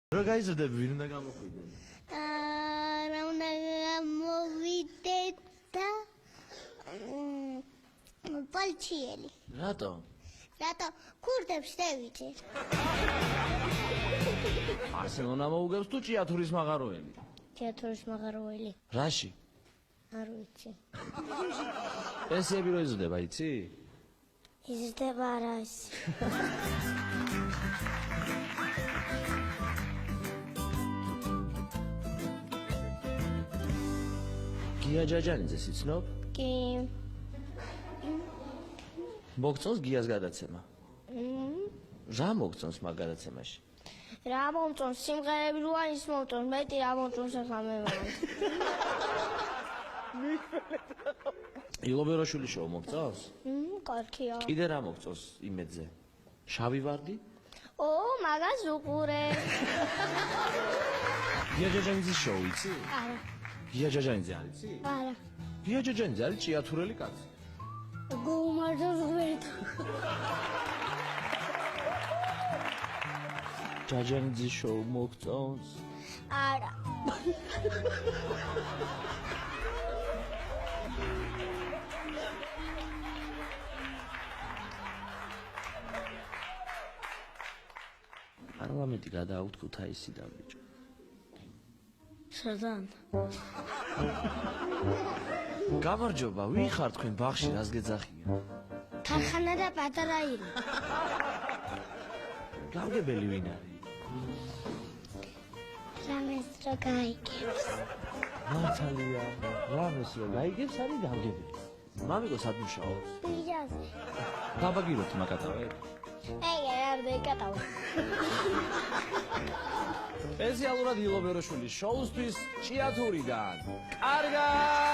რა გაიზრდები, ვინ უნდა გამოხვიდე? რა უნდა გამოვიდეთ და პოლიციელი. რატომ? რატო ქურდებს დევიძე. არსენონა მოუგებს თუ ჭიათურის მაღაროელი? თეატრის მაღაროელი. რაში? არ ვიცი. პენსიები რო იზრდება, იცი? იზრდება არა ის. გია ჯაჯანიძეს იცნობ? კი. მოგწონს გიას გადაცემა? რა მოგწონს მაგ გადაცემაში? რა მომწონს სიმღერები როა ის მომწონს მეტი რა მომწონს ახლა მე ვარ. ილობეროშვილი შოუ მოგწონს? კარგია. კიდე რა მოგწონს იმედზე? შავი ვარდი? მაგას უყურე. გია ჯაჯანიძის შოუ იცი? არა. გია ჯაჯანიძე არ იცი? არა. გია ჯაჯანიძე არის ჭიათურელი კაცი. გუმარჯოს ღმერთო. ჯაჯანიძის შოუ მოგწონს? არა. პარლამენტი გადააუთ ქუთაისიდან ბიჭო. სადან? გამარჯობა, ვინ ხარ თქვენ ბაღში რას გეძახიან? თანხანა და პატარა ირმა. გამგებელი ვინ არის? რამეს რა გაიგებს? მართალია, რამეს რო გაიგებს არის გამგებელი. მამიკო სად მუშაობს? პირაზე. დაბაგიროთ მაკატავე. არ დეკატავა. სპეციალურად ილობეროშვილის შოუსთვის ჭიათურიდან. კარგად!